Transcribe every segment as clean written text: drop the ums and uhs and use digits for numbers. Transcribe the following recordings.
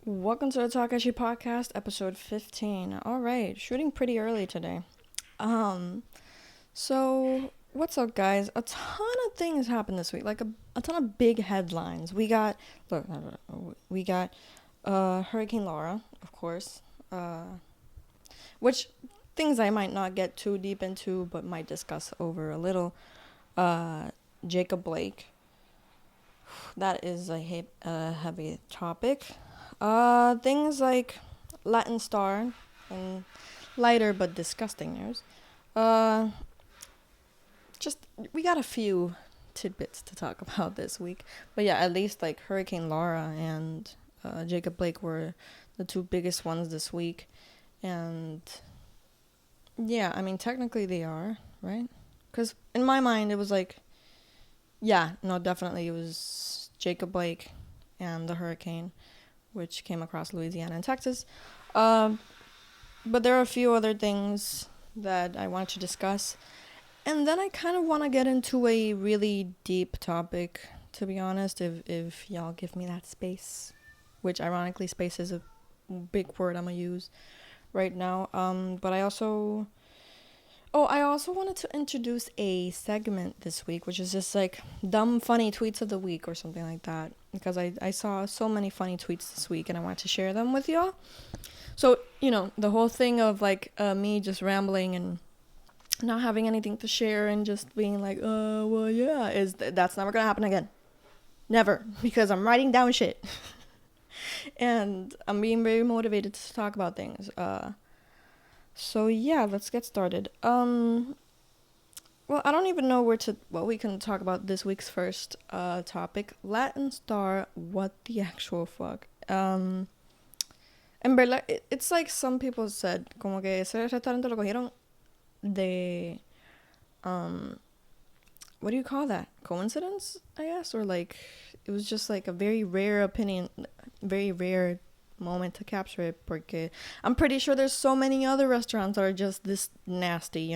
Welcome to the TALKESHI podcast, episode 15. All right, shooting pretty early today. Um, so what's up, guys? A ton of things happened this week, like a ton of big headlines. We got Hurricane Laura, of course, which things I might not get too deep into, but might discuss over a little. Jacob Blake. That is a heavy topic. Things like Latin Star and lighter but disgusting news. Uh, just we got a few tidbits to talk about this week, but yeah, at least like Hurricane Laura and Jacob Blake were the two biggest ones this week, and yeah, I mean technically they are right, because in my mind it was like, yeah, no, definitely it was Jacob Blake and the hurricane, which came across Louisiana and Texas. Um, but there are a few other things that I wanted to discuss. And then I kind of want to get into a really deep topic, to be honest, if y'all give me that space. Which, ironically, space is a big word I'm going to use right now. But I also... Oh, I also wanted to introduce a segment this week, which is just like dumb, funny tweets of the week or something like that. Because I saw so many funny tweets this week and I wanted to share them with y'all. So, the whole thing of like me just rambling and not having anything to share and just being like, well, yeah, that's never going to happen again. Never. Because I'm writing down shit. And I'm being very motivated to talk about things. So yeah, let's get started. Well, I don't even know we can talk about this week's first topic. Latin Star, what the actual fuck? En verdad, it's like some people said, como que ese restaurante lo cogieron de, what do you call that? Coincidence, I guess? Or like, it was just like a very rare moment to capture it, porque I'm pretty sure there's so many other restaurants that are just this nasty,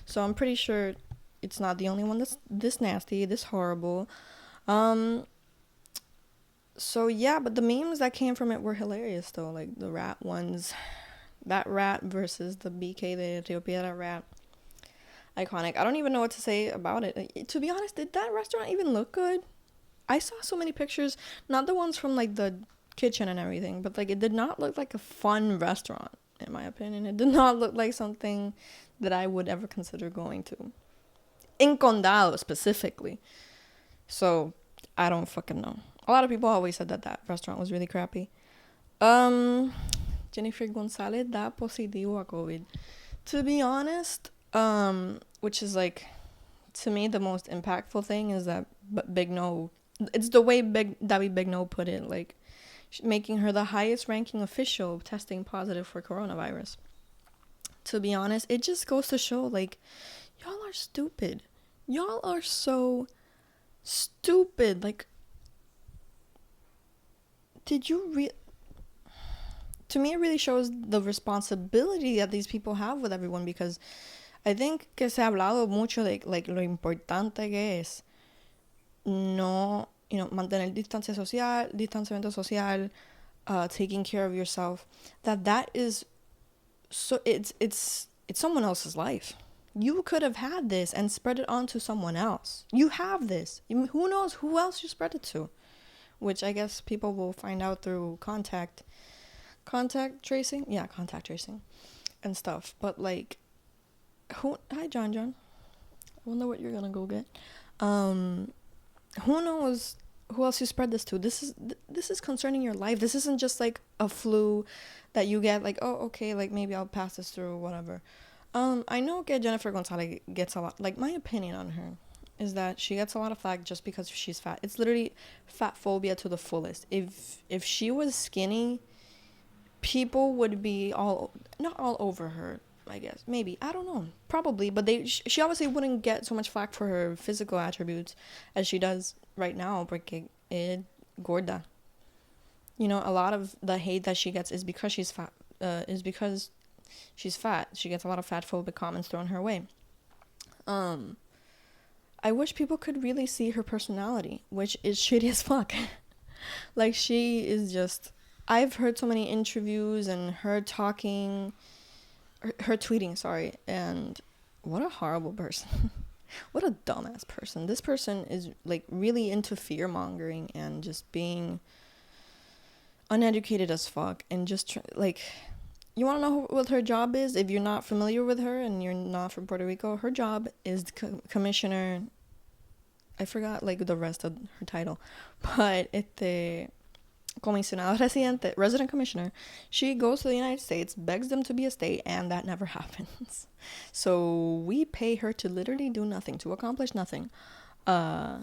so I'm pretty sure it's not the only one that's this nasty, this horrible. So yeah, but the memes that came from it were hilarious though, like the rat ones, that rat versus the BK de Rio Piedra rat, iconic. I don't even know what to say about it. Like, to be honest, did that restaurant even look good? I saw so many pictures, not the ones from like the kitchen and everything, but like it did not look like a fun restaurant, in my opinion. It did not look like something that I would ever consider going to, in Condado specifically. So I don't fucking know. A lot of people always said that restaurant was really crappy. Jennifer Gonzalez da positivo a COVID, to be honest. Which is like, to me, the most impactful thing is that Big No, it's the way David Big No put it, like making her the highest ranking official testing positive for coronavirus. To be honest, it just goes to show, like, y'all are stupid. Y'all are so stupid. Like, to me, it really shows the responsibility that these people have with everyone, because I think que se ha hablado mucho de like lo importante que es no, mantener distanciamiento social, taking care of yourself. That is so it's someone else's life. You could have had this and spread it on to someone else. You have this. Who knows who else you spread it to? Which I guess people will find out through contact tracing. Yeah, contact tracing and stuff. But like, hi John. I wonder what you're gonna go get. Who knows who else you spread this to? This is concerning your life. This isn't just like a flu that you get like, oh, okay, like maybe I'll pass this through, whatever. I know que Jennifer Gonzalez gets a lot, like my opinion on her is that she gets a lot of flack just because she's fat. It's literally fat phobia to the fullest. If she was skinny, people would be not all over her, I guess. Maybe. I don't know. Probably. But she obviously wouldn't get so much flack for her physical attributes as she does right now, porque es gorda. A lot of the hate that she gets is because she's fat. She's fat. She gets a lot of fat phobic comments thrown her way. I wish people could really see her personality, which is shitty as fuck. Like, she is just I've heard so many interviews and her tweeting, sorry, and what a horrible person. What a dumbass person. This person is like really into fear mongering and just being uneducated as fuck and just like, you want to know what her job is? If you're not familiar with her and you're not from Puerto Rico, her job is commissioner. I forgot like the rest of her title, but comisionado residente, resident commissioner. She goes to the United States, begs them to be a state, and that never happens. So we pay her to literally do nothing, to accomplish nothing. Well,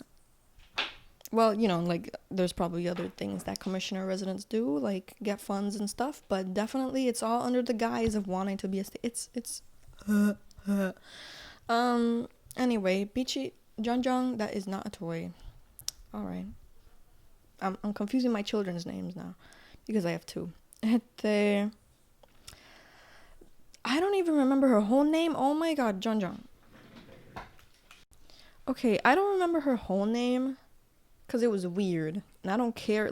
like there's probably other things that commissioner residents do, like get funds and stuff, but definitely it's all under the guise of wanting to be a state. It's anyway, Peachy John, that is not a toy. All right. I'm confusing my children's names now because I have two. I don't even remember her whole name. Oh my god, John. Okay, I don't remember her whole name because it was weird. And I don't care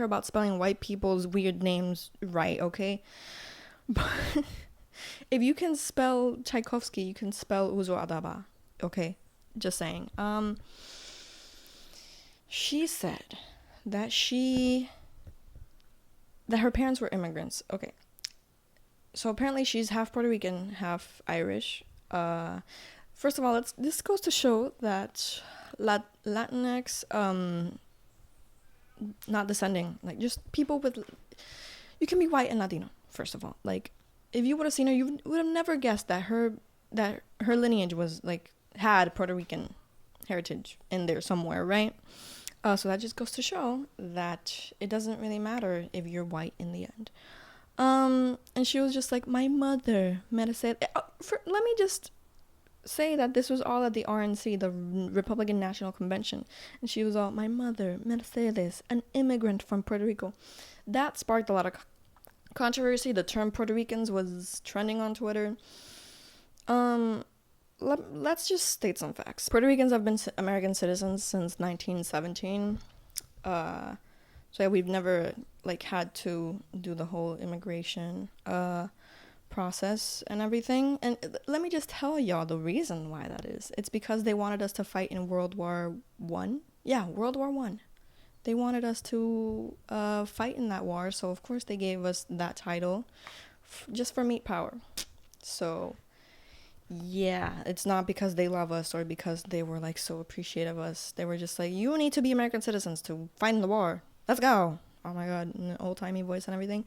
about spelling white people's weird names right, okay? But if you can spell Tchaikovsky, you can spell Uzo Adaba, okay? Just saying. She said that her parents were immigrants. Okay. So apparently she's half Puerto Rican, half Irish. First of all, this goes to show that Latinx, not descending, like just people with, you can be white and Latino, first of all. Like, if you would have seen her, you would have never guessed that her lineage was like, had Puerto Rican heritage in there somewhere, right? So that just goes to show that it doesn't really matter if you're white in the end. And she was just like, my mother, let me just say that this was all at the RNC, the Republican National Convention. And she was all, my mother, Mercedes, an immigrant from Puerto Rico. That sparked a lot of controversy. The term Puerto Ricans was trending on Twitter. Let's just state some facts. Puerto Ricans have been American citizens since 1917. So yeah, we've never like had to do the whole immigration process and everything. And let me just tell y'all the reason why that is. It's because they wanted us to fight in World War One. Yeah, World War One. They wanted us to fight in that war. So of course they gave us that title just for meat power. So yeah, it's not because they love us or because they were like so appreciative of us. They were just like, you need to be American citizens to fight in the war. Let's go. Oh my god, in an old-timey voice and everything.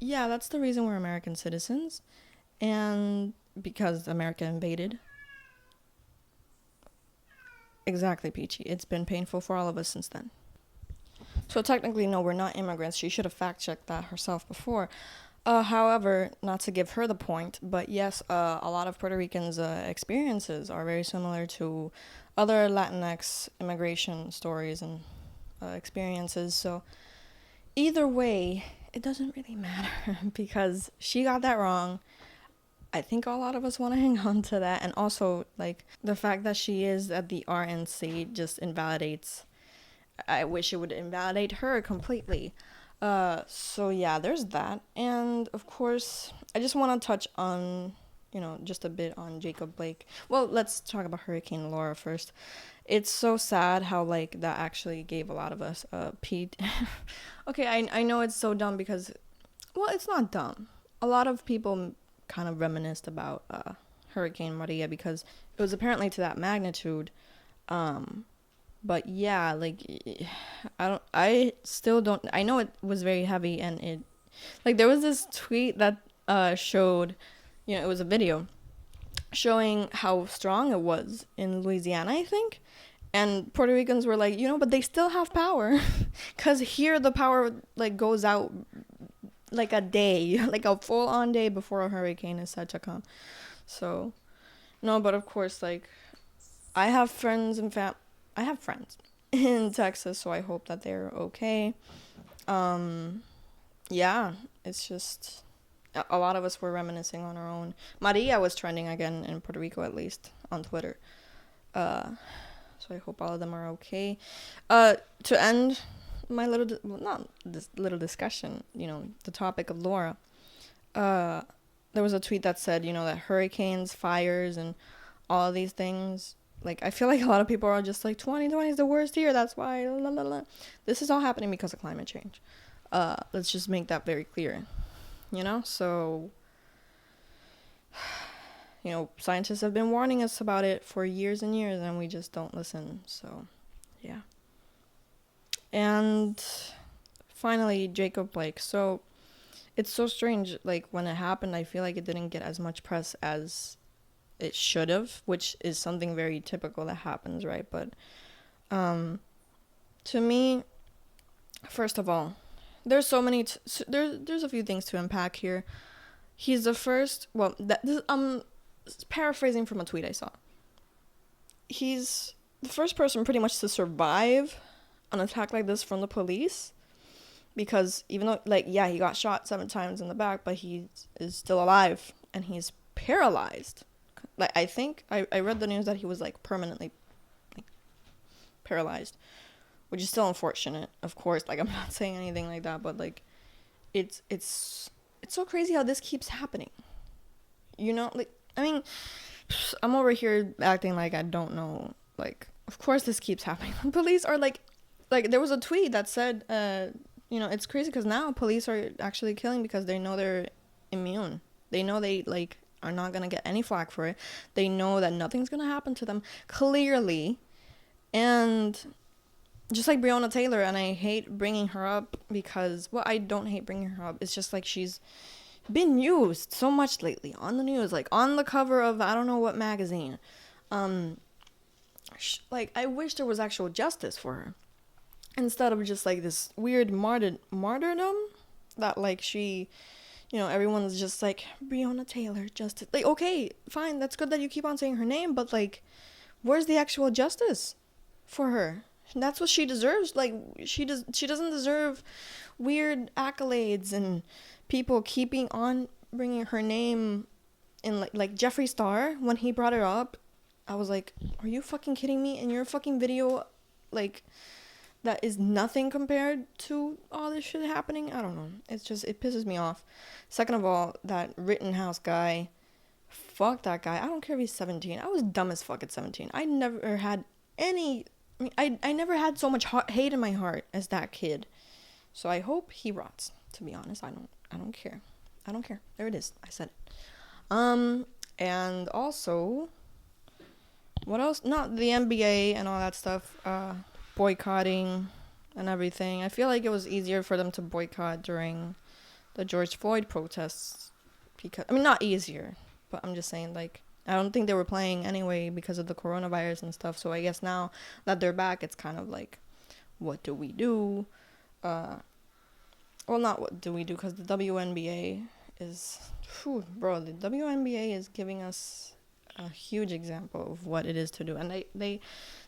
Yeah, that's the reason we're American citizens. And because America invaded. Exactly, Peachy. It's been painful for all of us since then. So technically, no, we're not immigrants. She should have fact-checked that herself before. However, not to give her the point, but yes, a lot of Puerto Ricans' experiences are very similar to other Latinx immigration stories and experiences. So either way, it doesn't really matter because she got that wrong. I think a lot of us want to hang on to that. And also, like, the fact that she is at the RNC just invalidates. I wish it would invalidate her completely. So yeah, there's that. And of course, I just want to touch on, just a bit on Jacob Blake. Well, let's talk about Hurricane Laura first. It's so sad how, like, that actually gave a lot of us, okay, I know it's so dumb because, well, it's not dumb. A lot of people kind of reminisced about, Hurricane Maria because it was apparently to that magnitude, but yeah, like, I still don't, I know it was very heavy and it, like, there was this tweet that, showed, it was a video showing how strong it was in Louisiana, I think. And Puerto Ricans were like, but they still have power. Because here the power, like, goes out, like, a day, like, a full-on day before a hurricane is set to come. So, no, but of course, like, I have friends in Texas, so I hope that they're okay. Yeah, it's just, a lot of us were reminiscing on our own. Maria was trending again in Puerto Rico, at least, on Twitter. So I hope all of them are okay. To end my little not this little discussion, the topic of Laura, uh there was a tweet that said, that hurricanes, fires, and all these things, like, I feel like a lot of people are just like 2020 is the worst year, that's why la, la, la. This is all happening because of climate change. Let's just make that very clear. So scientists have been warning us about it for years and years, and we just don't listen. So yeah. And finally, Jacob Blake. So it's so strange, like, when it happened, I feel like it didn't get as much press as it should have, which is something very typical that happens, right? But to me, first of all, there's so many there's a few things to unpack here. He's the first, well, paraphrasing from a tweet I saw. He's the first person pretty much to survive an attack like this from the police, because even though, like, yeah, he got shot 7 times in the back, but he is still alive, and he's paralyzed. Like, I think I read the news that he was, like, permanently, like, paralyzed, which is still unfortunate, of course. Like, I'm not saying anything like that, but, like, it's so crazy how this keeps happening. Like, I mean, I'm over here acting like I don't know. Like, of course this keeps happening. Police are like there was a tweet that said, it's crazy because now police are actually killing because they know they're immune. They know they, like, are not going to get any flack for it. They know that nothing's going to happen to them, clearly. And just like Breonna Taylor, and I hate bringing her up because, well, I don't hate bringing her up. It's just like she's been used so much lately on the news, like on the cover of I don't know what magazine. Like, I wish there was actual justice for her instead of just like this weird martyrdom that, like, she, everyone's just like, Breonna Taylor, justice. Like, okay, fine, that's good that you keep on saying her name, but, like, where's the actual justice for her? That's what she deserves. Like, she doesn't deserve weird accolades and people keeping on bringing her name in, like Jeffree Star, when he brought her up, I was like, are you fucking kidding me? In your fucking video, like, that is nothing compared to all this shit happening. I don't know. It's just, it pisses me off. Second of all, that Rittenhouse guy, fuck that guy. I don't care if he's 17. I was dumb as fuck at 17. I never had any, I never had so much hate in my heart as that kid. So I hope he rots, to be honest. I don't care. I don't care. There it is. I said it. And also, what else? Not the NBA and all that stuff. Boycotting and everything. I feel like it was easier for them to boycott during the George Floyd protests, because, I mean, not easier, but I'm just saying, like, I don't think they were playing anyway because of the coronavirus and stuff. So I guess now that they're back, it's kind of like, what do we do? Well, not what do we do, because the WNBA is, the WNBA is giving us a huge example of what it is to do, and they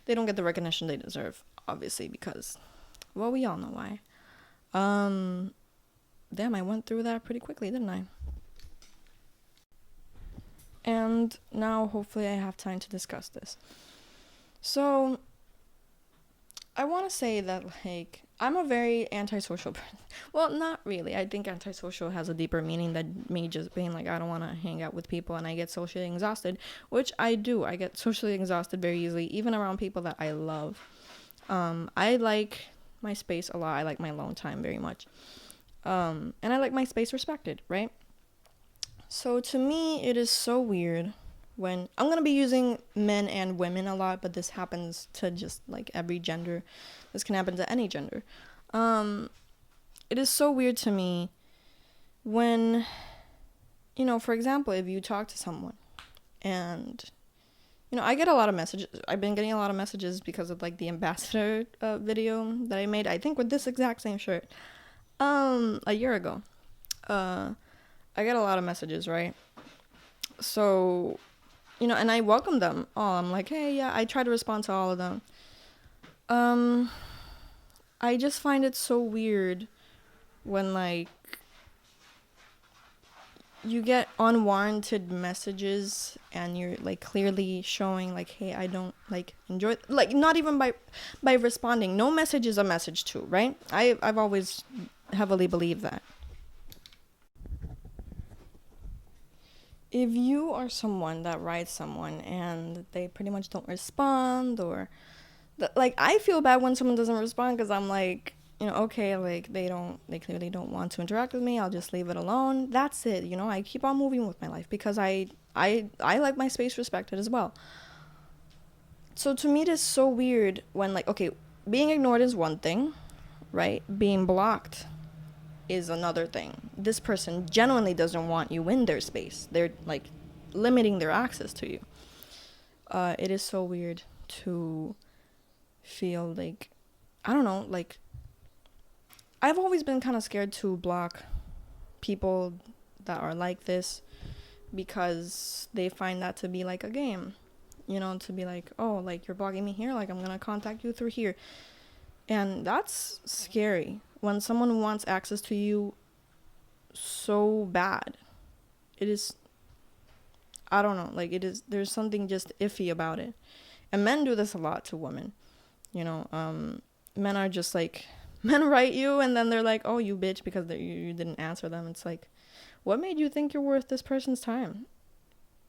don't get the recognition they deserve, obviously, because, well, we all know why. Damn, I went through that pretty quickly, didn't I? And now, hopefully, I have time to discuss this. So, I want to say that, like, I'm a very antisocial person. Well, not really. I think antisocial has a deeper meaning than me just being like, I don't want to hang out with people and I get socially exhausted, which I do. I get socially exhausted very easily, even around people that I love. I like my space a lot. I like my alone time very much. And I like my space respected, right? So to me, it is so weird when I'm going to be using men and women a lot, but this happens to just like every gender. This can happen to any gender. It is so weird to me when, for example, if you talk to someone and, I get a lot of messages. I've been getting a lot of messages because of like the ambassador video that I made, I think with this exact same shirt, a year ago. I get a lot of messages, right? So, and I welcome them all. I'm like, hey, yeah, I try to respond to all of them. I just find it so weird when, like, you get unwarranted messages and you're like clearly showing like, hey, I don't like enjoy, like not even by responding. No message is a message too, right? I've always heavily believed that. If you are someone that writes someone and they pretty much don't respond, or like, I feel bad when someone doesn't respond, because I'm like, okay, like they clearly don't want to interact with me. I'll just leave it alone. That's it. I keep on moving with my life, because I like my space respected as well. So to me, it is so weird when, like, okay, being ignored is one thing, right? Being blocked is another thing. This person genuinely doesn't want you in their space. They're like limiting their access to you. It is so weird to feel like, I don't know, like, I've always been kind of scared to block people that are like this, because they find that to be like a game, to be like, oh, like, you're blocking me here, like, I'm gonna contact you through here. And that's scary when someone wants access to you so bad. It is, I don't know, like, there's something just iffy about it. And men do this a lot to women. Men are just like, men write you and then they're like, oh, you bitch, because you didn't answer them. It's like, what made you think you're worth this person's time?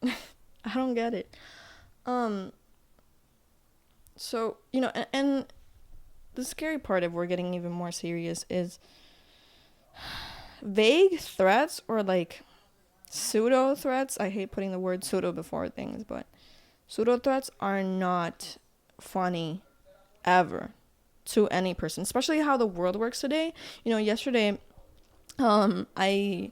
I don't get it. So, and the scary part, if we're getting even more serious, is vague threats, or like pseudo threats. I hate putting the word pseudo before things, but pseudo threats are not funny ever to any person, especially how the world works today. Yesterday, I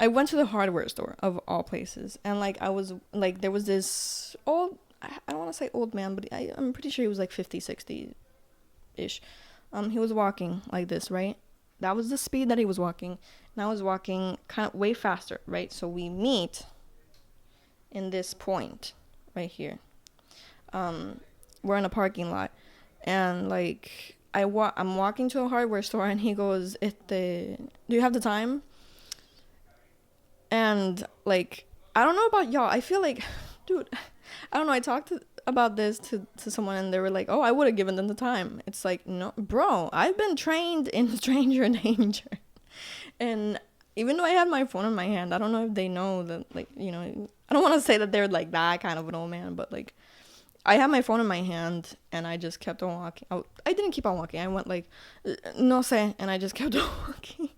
went to the hardware store of all places, and like, I was like, there was this old, I don't want to say old man, but I'm pretty sure he was like 50, 60 ish. He was walking like this, right? That was the speed that he was walking, and I was walking kind of way faster, right? So we meet in this point right here. We're in a parking lot, and like, I'm walking to a hardware store, and he goes, do you have the time? And like, I don't know about y'all, I feel like, dude, I don't know, I talked about this to someone, and they were like, oh, I would have given them the time. It's like, no, bro, I've been trained in stranger danger. And even though I had my phone in my hand, I don't know if they know that, like, I don't want to say that they're like that kind of an old man, but like, I had my phone in my hand, and I just kept on walking. I didn't keep on walking. I went like, no sé, and I just kept on walking.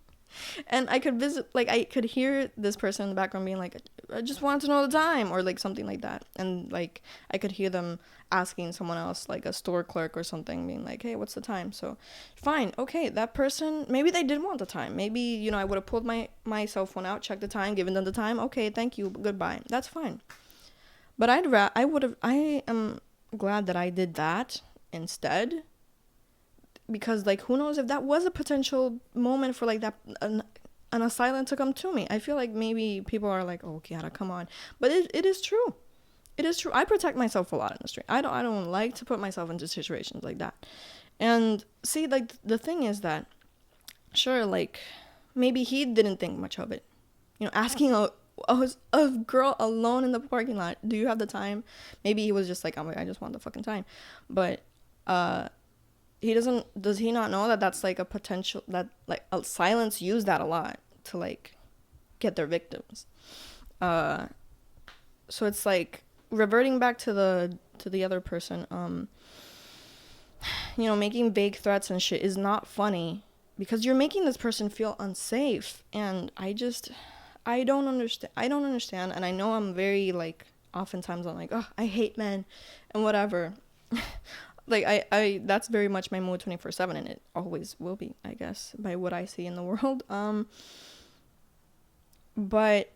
And I could hear this person in the background being like, I just wanted to know the time, or like something like that. And like, I could hear them asking someone else, like a store clerk or something, being like, hey, what's the time? So fine, okay, that person, maybe they did want the time. Maybe, I would have pulled my cell phone out, checked the time, given them the time. Okay, thank you, goodbye. That's fine. But I am glad that I did that instead, because like, who knows if that was a potential moment for like that an assailant to come to me. I feel like maybe people are like, oh, Kiara, come on, but it is true. It is true. I protect myself a lot in the street. I don't like to put myself into situations like that. And see, like, the thing is that, sure, like, maybe he didn't think much of it, asking a girl alone in the parking lot, do you have the time? Maybe he was just like, oh my God, I just want the fucking time. But does he not know that that's like a potential, that like silence use that a lot to like get their victims. So it's like, reverting back to the other person, making vague threats and shit is not funny, because you're making this person feel unsafe. And I don't understand. And I know I'm very like, oftentimes I'm like, oh, I hate men and whatever. Like, I that's very much my mood 24/7, and it always will be, I guess, by what I see in the world. But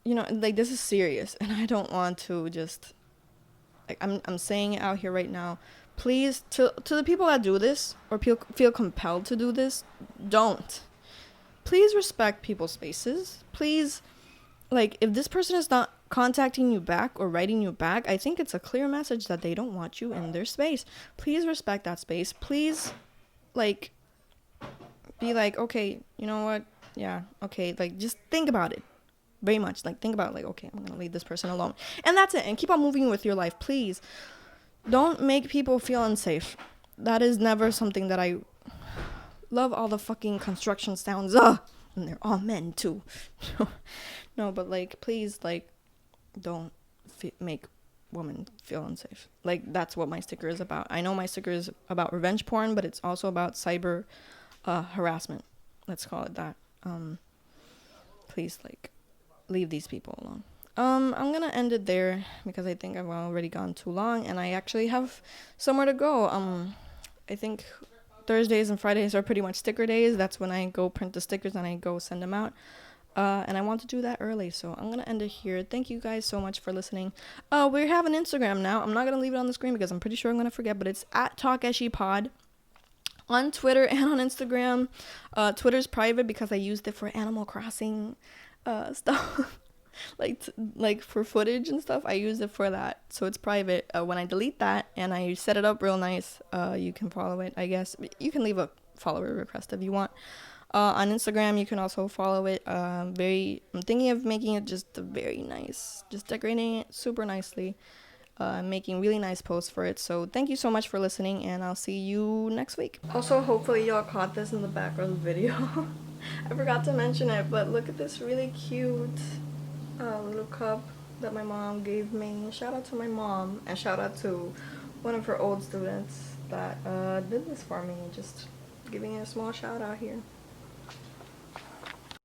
like, this is serious, and I don't want to just, like, I'm saying it out here right now. Please, to the people that do this, or feel compelled to do this, don't. Please respect people's spaces. Please, like, if this person is not contacting you back or writing you back, I think it's a clear message that they don't want you in their space. Please respect that space. Please, like, be like, okay, you know what? Yeah, okay, like, just think about it. very much. Like, think about, like, okay, I'm gonna leave this person alone, and that's it, and keep on moving with your life. Please don't make people feel unsafe. That is never something that I love. All the fucking construction sounds, and they're all men too. No, but like, please, like, don't make women feel unsafe. Like, that's what my sticker is about. I know my sticker is about revenge porn, but it's also about cyber harassment, let's call it that. Please, like, leave these people alone. I'm gonna end it there because I think I've already gone too long, and I actually have somewhere to go. I think Thursdays and Fridays are pretty much sticker days. That's when I go print the stickers and I go send them out. And I want to do that early, so I'm gonna end it here. Thank you guys so much for listening. We have an Instagram now. I'm not gonna leave it on the screen because I'm pretty sure I'm gonna forget, but it's at TALKESHI pod on Twitter and on Instagram. Twitter's private because I used it for Animal Crossing stuff. like for footage and stuff, I use it for that, so it's private. When I delete that and I set it up real nice, you can follow it, I guess. You can leave a follower request if you want. On Instagram, you can also follow it. I'm thinking of making it just very nice, just decorating it super nicely, making really nice posts for it. So thank you so much for listening, and I'll see you next week. Also, hopefully y'all caught this in the background video. I forgot to mention it, but look at this really cute little cup that my mom gave me. Shout out to my mom, and shout out to one of her old students that did this for me. Just giving it a small shout out here.